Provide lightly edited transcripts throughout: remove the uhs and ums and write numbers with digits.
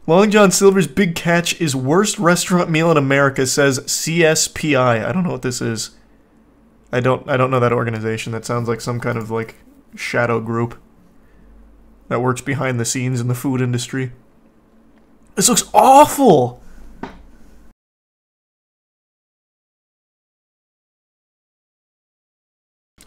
Long John Silver's Big Catch is worst restaurant meal in America, says CSPI. I don't know what this is. I don't know that organization. That sounds like some kind of like shadow group that works behind the scenes in the food industry. This looks awful.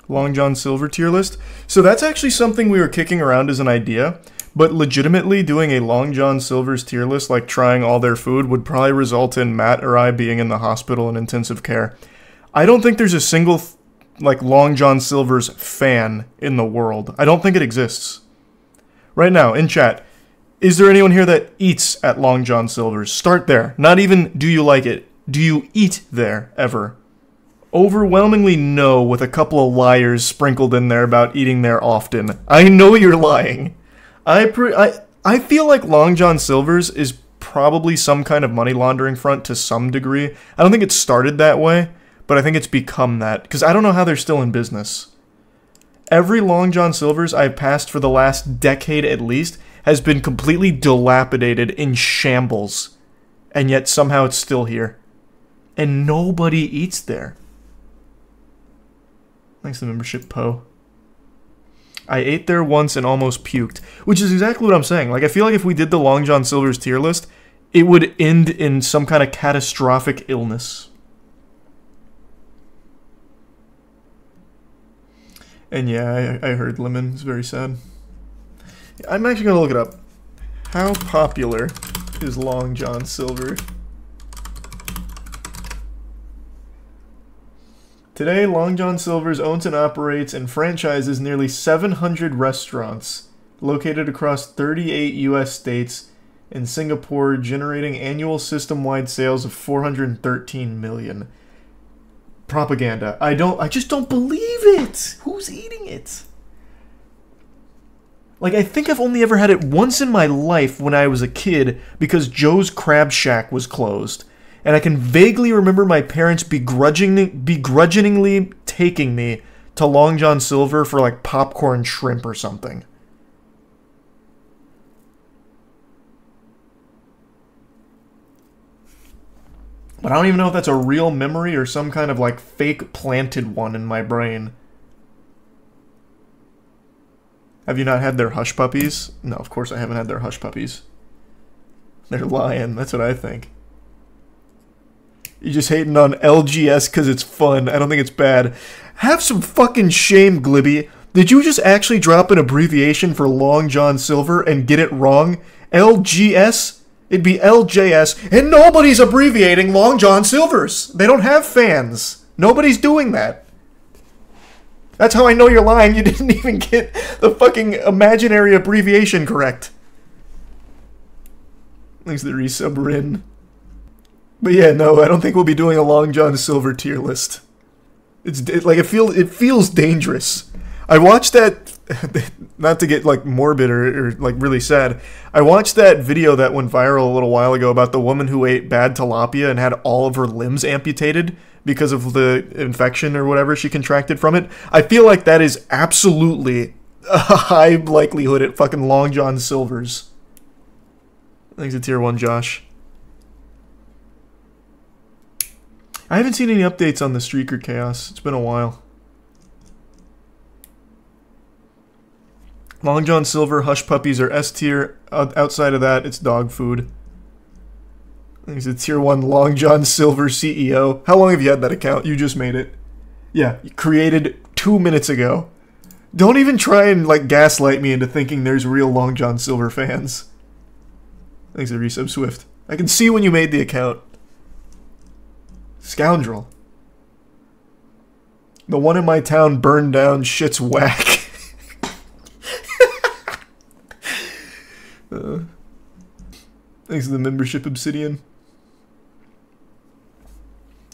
Long John Silver tier list. So that's actually something we were kicking around as an idea. But legitimately doing a Long John Silver's tier list, like trying all their food, would probably result in Matt or I being in the hospital in intensive care. I don't think there's a single, like, Long John Silver's fan in the world. I don't think it exists. Right now, in chat, is there anyone here that eats at Long John Silver's? Start there. Not even do you like it. Do you eat there, ever? Overwhelmingly no, with a couple of liars sprinkled in there about eating there often. I know you're lying. I feel like Long John Silver's is probably some kind of money laundering front to some degree. I don't think it started that way, but I think it's become that, because I don't know how they're still in business. Every Long John Silver's I've passed for the last decade at least has been completely dilapidated in shambles, and yet somehow it's still here. And nobody eats there. Thanks to the membership, Poe. I ate there once and almost puked, which is exactly what I'm saying. Like, I feel like if we did the Long John Silver's tier list, it would end in some kind of catastrophic illness. And yeah, I heard lemon. It's very sad. I'm actually going to look it up. How popular is Long John Silver? Today, Long John Silver's owns and operates and franchises nearly 700 restaurants located across 38 U.S. states and Singapore, generating annual system-wide sales of $413 million. Propaganda. I just don't believe it! Who's eating it? Like, I think I've only ever had it once in my life when I was a kid because Joe's Crab Shack was closed. And I can vaguely remember my parents begrudgingly taking me to Long John Silver for like popcorn shrimp or something. But I don't even know if that's a real memory or some kind of like fake planted one in my brain. Have you not had their Hush Puppies? No, of course I haven't had their Hush Puppies. They're lying, that's what I think. You're just hating on LGS because it's fun. I don't think it's bad. Have some fucking shame, Glibby. Did you just actually drop an abbreviation for Long John Silver and get it wrong? LGS? It'd be LJS, and nobody's abbreviating Long John Silver's. They don't have fans. Nobody's doing that. That's how I know you're lying. You didn't even get the fucking imaginary abbreviation correct. Thanks to the resub Rin. But yeah, no, I don't think we'll be doing a Long John Silver tier list. It feels dangerous. I watched that, not to get like morbid or like really sad. I watched that video that went viral a little while ago about the woman who ate bad tilapia and had all of her limbs amputated because of the infection or whatever she contracted from it. I feel like that is absolutely a high likelihood at fucking Long John Silver's. Thanks to tier 1, Josh. I haven't seen any updates on the Streaker Chaos. It's been a while. Long John Silver, Hush Puppies are S tier. Outside of that, it's dog food. He's a tier 1 Long John Silver CEO. How long have you had that account? You just made it. Yeah, you created 2 minutes ago. Don't even try and like gaslight me into thinking there's real Long John Silver fans. Thanks to Resub Swift. I can see when you made the account. Scoundrel. The one in my town burned down, shit's whack. Thanks to the membership, Obsidian.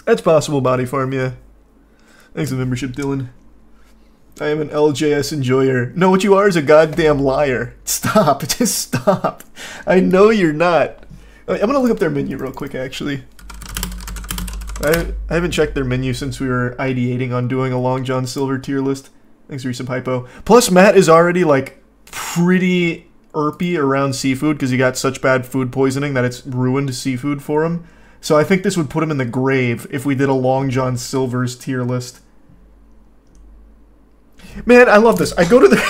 That's possible, Body Farm, yeah. Thanks to the membership, Dylan. I am an LJS enjoyer. No, what you are is a goddamn liar. Stop, just stop. I know you're not. I'm gonna look up their menu real quick, actually. I haven't checked their menu since we were ideating on doing a Long John Silver tier list. Thanks for some hypo. Plus, Matt is already, like, pretty irpy around seafood because he got such bad food poisoning that it's ruined seafood for him. So I think this would put him in the grave if we did a Long John Silver's tier list. Man, I love this. I go to the...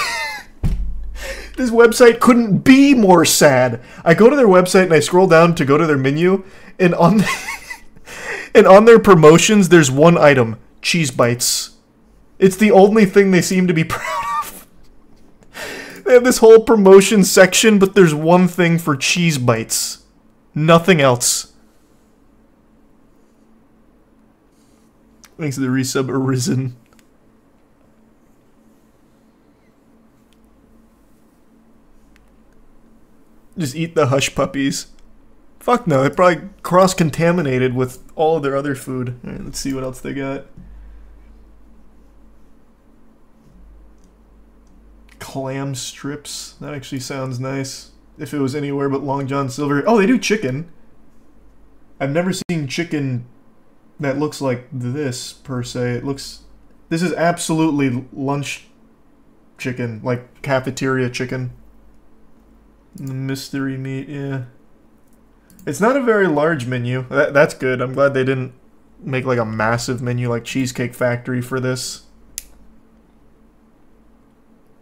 This website couldn't be more sad. I go to their website and I scroll down to go to their menu, and on and on their promotions, there's one item: cheese bites. It's the only thing they seem to be proud of. They have this whole promotion section, but there's one thing for cheese bites. Nothing else. Thanks to the resub Arisen. Just eat the hush puppies. Fuck no, they probably cross-contaminated with all of their other food. Alright, let's see what else they got. Clam strips. That actually sounds nice. If it was anywhere but Long John Silver. Oh, they do chicken. I've never seen chicken that looks like this, per se. It looks... This is absolutely lunch chicken. Like cafeteria chicken. The mystery meat, yeah. It's not a very large menu. That's good. I'm glad they didn't make like a massive menu like Cheesecake Factory for this.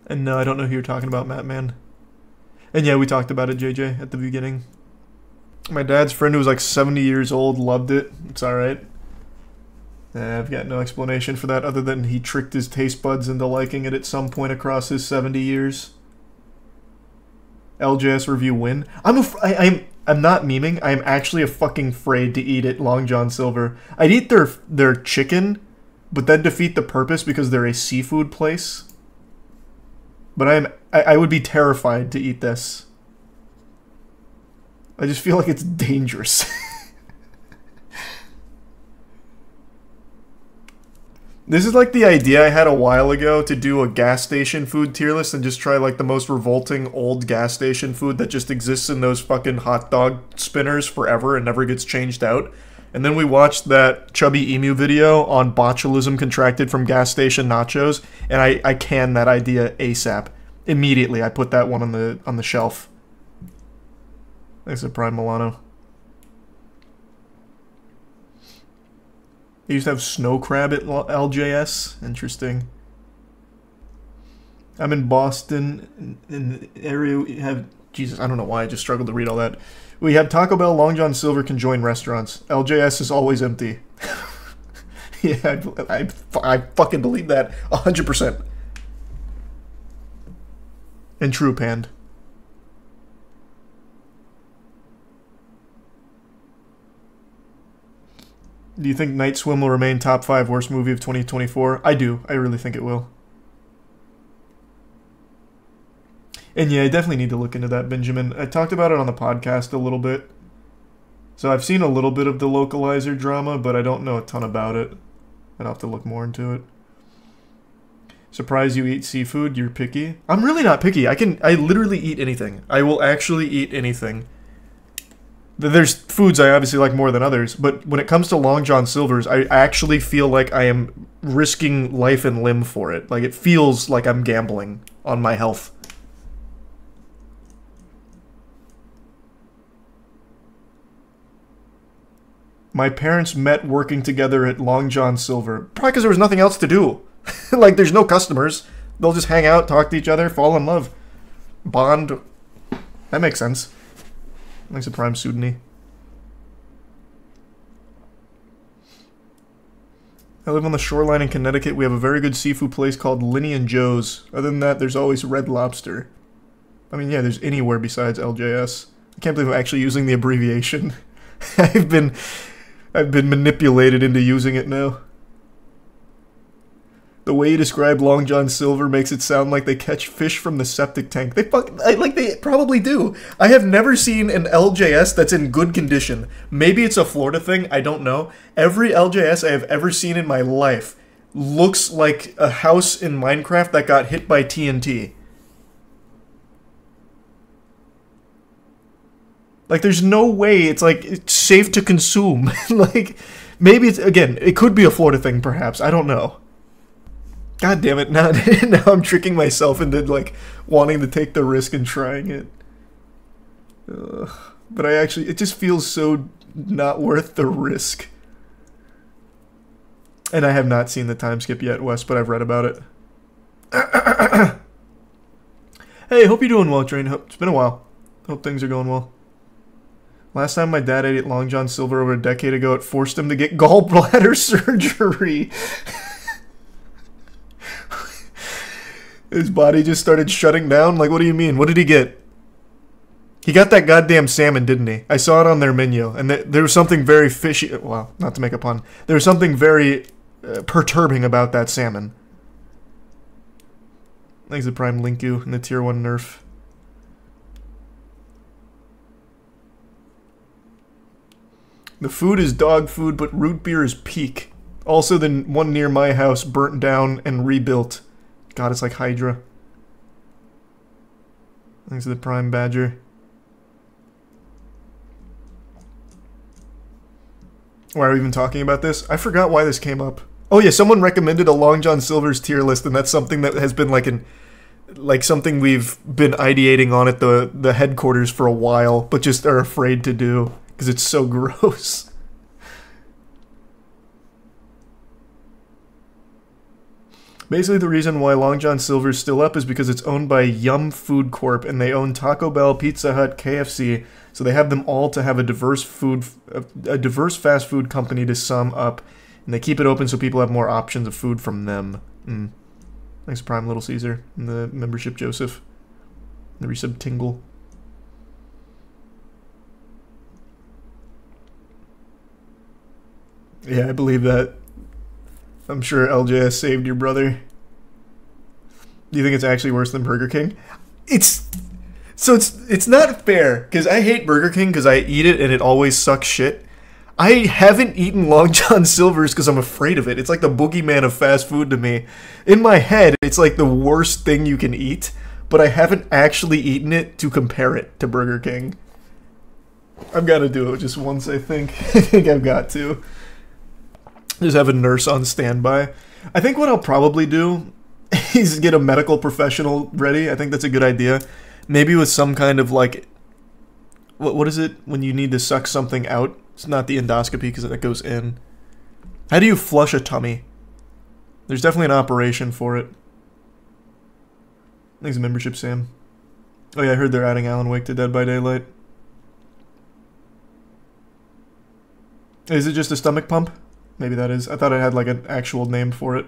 And no, I don't know who you're talking about, Matt Man. And yeah, we talked about it, JJ, at the beginning. My dad's friend who was like 70 years old loved it. It's alright. I've got no explanation for that other than he tricked his taste buds into liking it at some point across his 70 years. LJS review win. I'm not memeing. I'm actually fucking afraid to eat at Long John Silver. I'd eat their chicken, but then defeat the purpose because they're a seafood place. But I would be terrified to eat this. I just feel like it's dangerous. This is like the idea I had a while ago to do a gas station food tier list and just try like the most revolting old gas station food that just exists in those fucking hot dog spinners forever and never gets changed out. And then we watched that Chubby Emu video on botulism contracted from gas station nachos, and I canned that idea ASAP. Immediately, I put that one on the shelf. Thanks to Prime Milano. They used to have snow crab at LJS. Interesting. I'm in Boston. In the area we have... Jesus, I don't know why I just struggled to read all that. We have Taco Bell, Long John Silver can join restaurants. LJS is always empty. Yeah, I fucking believe that 100%. And True Pand. Do you think Night Swim will remain top 5 worst movie of 2024? I do. I really think it will. And yeah, I definitely need to look into that, Benjamin. I talked about it on the podcast a little bit. So I've seen a little bit of the localizer drama, but I don't know a ton about it. I'd have to look more into it. Surprised you eat seafood? You're picky? I'm really not picky. I literally eat anything. I will actually eat anything. There's foods I obviously like more than others, but when it comes to Long John Silver's, I actually feel like I am risking life and limb for it. Like, it feels like I'm gambling on my health. My parents met working together at Long John Silver. Probably because there was nothing else to do. Like, there's no customers. They'll just hang out, talk to each other, fall in love. Bond. That makes sense. Thanks to Prime Sudany. I live on the shoreline in Connecticut. We have a very good seafood place called Linny and Joe's. Other than that, there's always Red Lobster. I mean, yeah, there's anywhere besides LJS. I can't believe I'm actually using the abbreviation. I've been manipulated into using it now. The way you describe Long John Silver makes it sound like they catch fish from the septic tank. They probably do. I have never seen an LJS that's in good condition. Maybe it's a Florida thing, I don't know. Every LJS I have ever seen in my life looks like a house in Minecraft that got hit by TNT. Like, there's no way it's safe to consume. Like, maybe it's, again, it could be a Florida thing, perhaps. I don't know. God damn it! Now, now I'm tricking myself into like wanting to take the risk and trying it. But it just feels so not worth the risk. And I have not seen the time skip yet, Wes, but I've read about it. Hey, hope you're doing well, Train. It's been a while. Hope things are going well. Last time my dad ate Long John Silver over a decade ago, it forced him to get gallbladder surgery. His body just started shutting down? Like, what do you mean? What did he get? He got that goddamn salmon, didn't he? I saw it on their menu, and there was something very fishy. Well, not to make a pun. There was something very perturbing about that salmon. Thanks to Prime Linku and the Tier 1 nerf. The food is dog food, but root beer is peak. Also, the one near my house burnt down and rebuilt. God, it's like Hydra. Thanks to the Prime Badger. Why are we even talking about this? I forgot why this came up. Oh yeah, someone recommended a Long John Silver's tier list, and that's something that has been like something we've been ideating on at the headquarters for a while, but just are afraid to do because it's so gross. Basically, the reason why Long John Silver's still up is because it's owned by Yum Food Corp, and they own Taco Bell, Pizza Hut, KFC, so they have them all to have a diverse fast food company to sum up, and they keep it open so people have more options of food from them. Thanks, Prime Little Caesar, and the membership Joseph, the resub Tingle. Yeah, I believe that. I'm sure LJS saved your brother. Do you think it's actually worse than Burger King? It's not fair, because I hate Burger King because I eat it and it always sucks shit. I haven't eaten Long John Silver's because I'm afraid of it. It's like the boogeyman of fast food to me. In my head, it's like the worst thing you can eat, but I haven't actually eaten it to compare it to Burger King. I've got to do it just once, I think. I think I've got to. Just have a nurse on standby. I think what I'll probably do is get a medical professional ready. I think that's a good idea. Maybe with some kind of like... What is it when you need to suck something out? It's not the endoscopy because that goes in. How do you flush a tummy? There's definitely an operation for it. Thanks, membership, Sam. Oh yeah, I heard they're adding Alan Wake to Dead by Daylight. Is it just a stomach pump? Maybe that is. I thought it had like an actual name for it.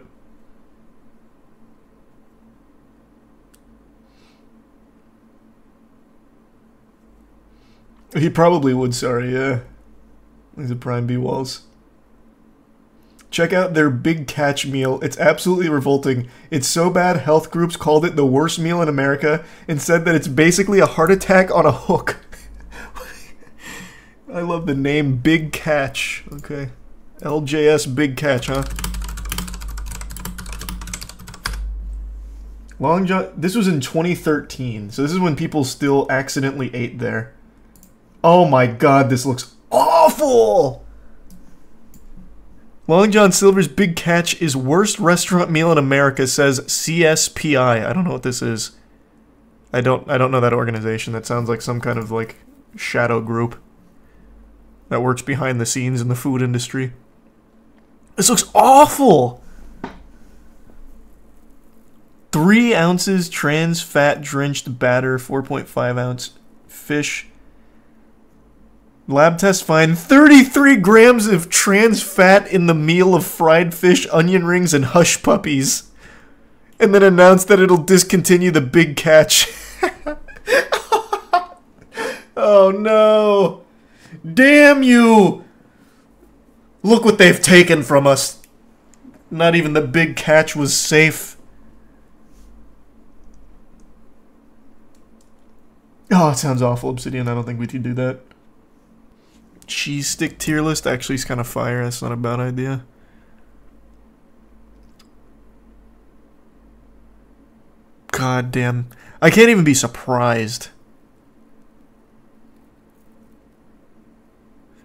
He probably would, sorry, yeah. He's a Prime B Walls. Check out their Big Catch meal. It's absolutely revolting. It's so bad health groups called it the worst meal in America and said that it's basically a heart attack on a hook. I love the name Big Catch. Okay. LJS Big Catch, huh? Long John... This was in 2013, so this is when people still accidentally ate there. Oh my god, this looks awful! Long John Silver's Big Catch is worst restaurant meal in America, says CSPI. I don't know what this is. I don't know that organization. That sounds like some kind of like shadow group that works behind the scenes in the food industry. This looks awful! 3 ounces trans fat drenched batter, 4.5 ounce fish. Lab test find 33 grams of trans fat in the meal of fried fish, onion rings, and hush puppies. And then announced that it'll discontinue the Big Catch. Oh no! Damn you! Look what they've taken from us. Not even the Big Catch was safe. Oh, it sounds awful, Obsidian. I don't think we could do that. Cheese stick tier list actually is kind of fire. That's not a bad idea. God damn. I can't even be surprised.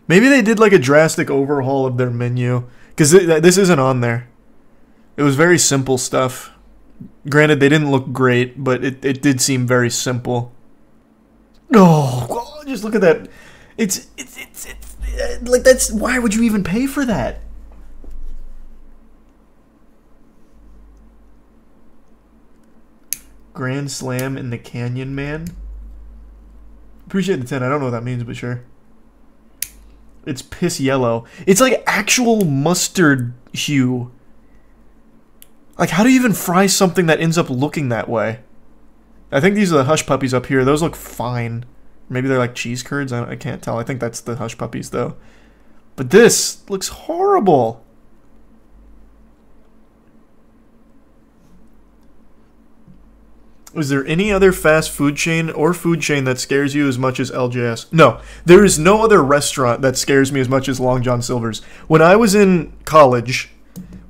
Maybe they did like a drastic overhaul of their menu. Because this isn't on there. It was very simple stuff. Granted, they didn't look great, but it did seem very simple. Oh, just look at that. It's like, that's, why would you even pay for that? Grand Slam in the Canyon Man. Appreciate the 10. I don't know what that means, but sure. It's piss yellow. It's like actual mustard hue. Like, how do you even fry something that ends up looking that way? I think these are the Hush Puppies up here. Those look fine. Maybe they're like cheese curds. I can't tell. I think that's the Hush Puppies, though. But this looks horrible. Is there any other fast food chain or food chain that scares you as much as LJS? No. There is no other restaurant that scares me as much as Long John Silver's. When I was in college,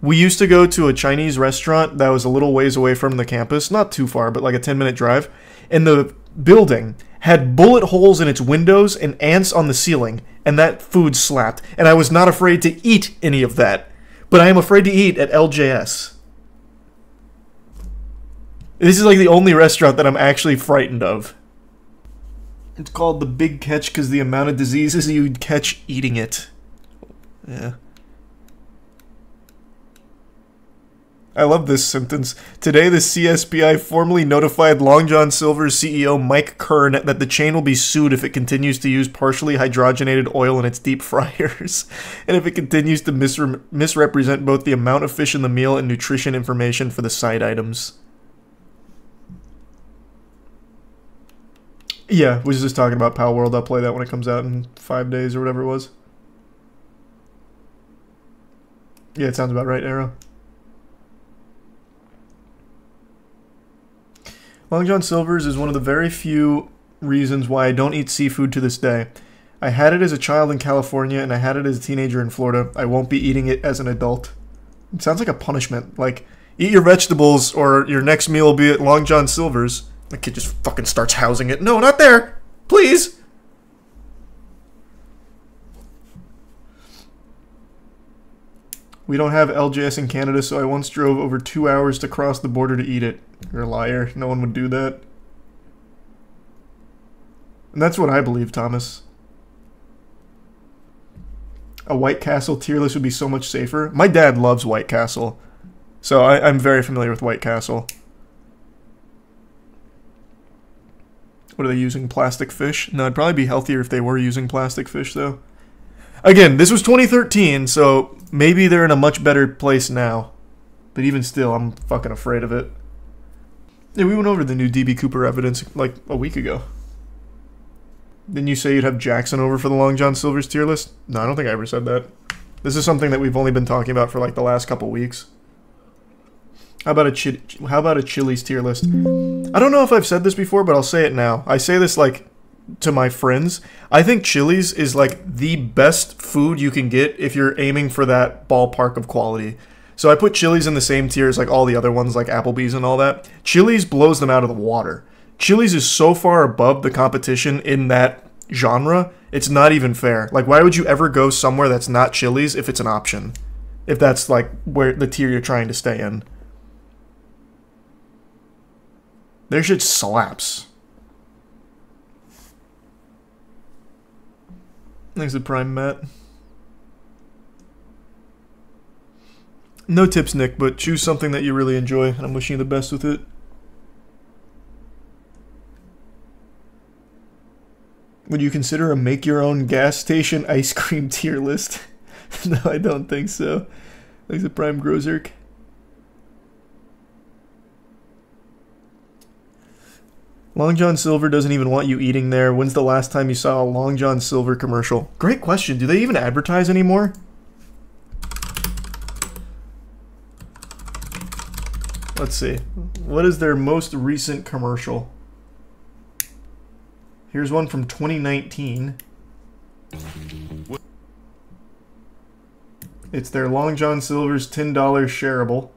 we used to go to a Chinese restaurant that was a little ways away from the campus. Not too far, but like a 10-minute drive. And the building had bullet holes in its windows and ants on the ceiling. And that food slapped. And I was not afraid to eat any of that. But I am afraid to eat at LJS. This is like the only restaurant that I'm actually frightened of. It's called the Big Catch because the amount of diseases you'd catch eating it. Yeah. I love this sentence. Today, the CSPI formally notified Long John Silver's CEO Mike Kern that the chain will be sued if it continues to use partially hydrogenated oil in its deep fryers, and if it continues to misrepresent both the amount of fish in the meal and nutrition information for the side items. Yeah, we was just talking about Pal World. I'll play that when it comes out in 5 days or whatever it was. Yeah, it sounds about right, Arrow. Long John Silver's is one of the very few reasons why I don't eat seafood to this day. I had it as a child in California, and I had it as a teenager in Florida. I won't be eating it as an adult. It sounds like a punishment. Like, eat your vegetables, or your next meal will be at Long John Silver's. The kid just fucking starts housing it. No, not there! Please! We don't have LJS in Canada, so I once drove over 2 hours to cross the border to eat it. You're a liar. No one would do that. And that's what I believe, Thomas. A White Castle tier list would be so much safer. My dad loves White Castle, so I'm very familiar with White Castle. What are they using? Plastic fish? No, it'd probably be healthier if they were using plastic fish, though. Again, this was 2013, so maybe they're in a much better place now. But even still, I'm fucking afraid of it. Yeah, we went over the new DB Cooper evidence like a week ago. Didn't you say you'd have Jackson over for the Long John Silver's tier list? No, I don't think I ever said that. This is something that we've only been talking about for like the last couple weeks. How about a Chili's tier list? I don't know if I've said this before, but I'll say it now. I say this like to my friends. I think Chili's is like the best food you can get if you're aiming for that ballpark of quality. So I put Chili's in the same tier as like all the other ones like Applebee's and all that. Chili's blows them out of the water. Chili's is so far above the competition in that genre, it's not even fair. Like, why would you ever go somewhere that's not Chili's if it's an option? If that's like where the tier you're trying to stay in. Their shit slaps. Thanks to Prime Matt. No tips, Nick, but choose something that you really enjoy, and I'm wishing you the best with it. Would you consider a make-your-own gas station ice cream tier list? No, I don't think so. Thanks to Prime Grozerk. Long John Silver doesn't even want you eating there. When's the last time you saw a Long John Silver commercial? Great question. Do they even advertise anymore? Let's see. What is their most recent commercial? Here's one from 2019. It's their Long John Silver's $10 shareable.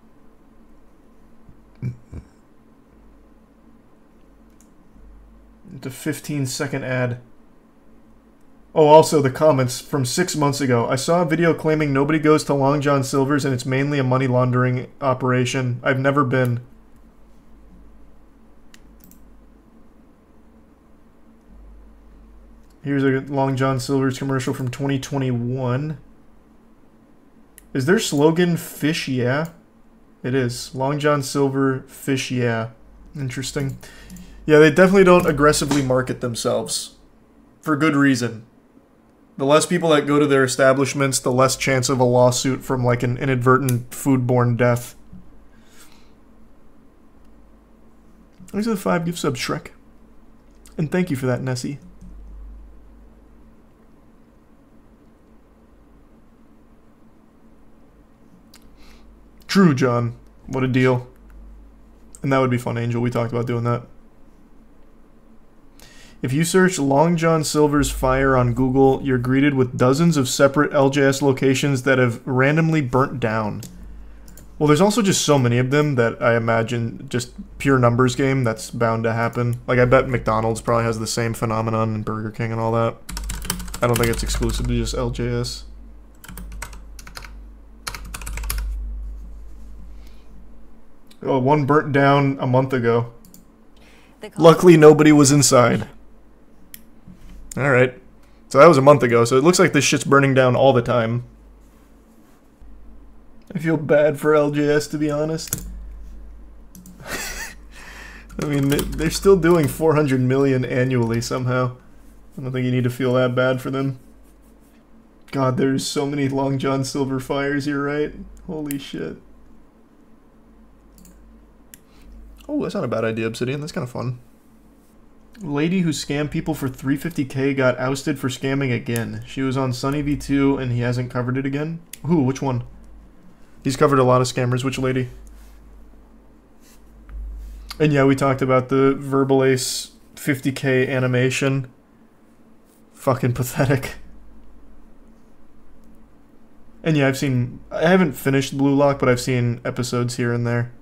It's a 15-second ad. Oh, also the comments from 6 months ago. I saw a video claiming nobody goes to Long John Silver's and it's mainly a money laundering operation. I've never been. Here's a Long John Silver's commercial from 2021. Is their slogan Fish Yeah? It is. Long John Silver, Fish Yeah. Interesting. Yeah, they definitely don't aggressively market themselves. For good reason. The less people that go to their establishments, the less chance of a lawsuit from like an inadvertent foodborne death. These are the 5 gift subs, Shrek. And thank you for that, Nessie. True, John. What a deal. And that would be fun, Angel. We talked about doing that. If you search Long John Silver's fire on Google, you're greeted with dozens of separate LJS locations that have randomly burnt down. Well, there's also just so many of them that I imagine just pure numbers game that's bound to happen. Like, I bet McDonald's probably has the same phenomenon and Burger King and all that. I don't think it's exclusive to just LJS. Oh, one burnt down a month ago. Luckily, nobody was inside. Alright. So that was a month ago, so it looks like this shit's burning down all the time. I feel bad for LJS, to be honest. I mean, they're still doing 400 million annually somehow. I don't think you need to feel that bad for them. God, there's so many Long John Silver fires, you're right. Holy shit. Oh, that's not a bad idea, Obsidian. That's kind of fun. Lady who scammed people for 350k got ousted for scamming again. She was on Sunny V2 and he hasn't covered it again. Who? Which one? He's covered a lot of scammers. Which lady? And yeah, we talked about the Verbal Ace 50k animation. Fucking pathetic. And yeah, I haven't finished Blue Lock, but I've seen episodes here and there.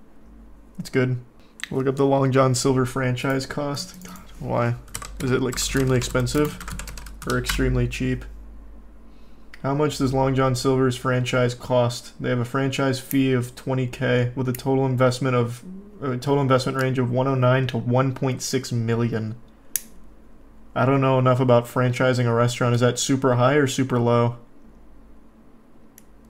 It's good. Look up the Long John Silver franchise cost. God, why? Is it like extremely expensive or extremely cheap? How much does Long John Silver's franchise cost? They have a franchise fee of 20k with a total investment range of 109 to 1.6 million. I don't know enough about franchising a restaurant. Is that super high or super low?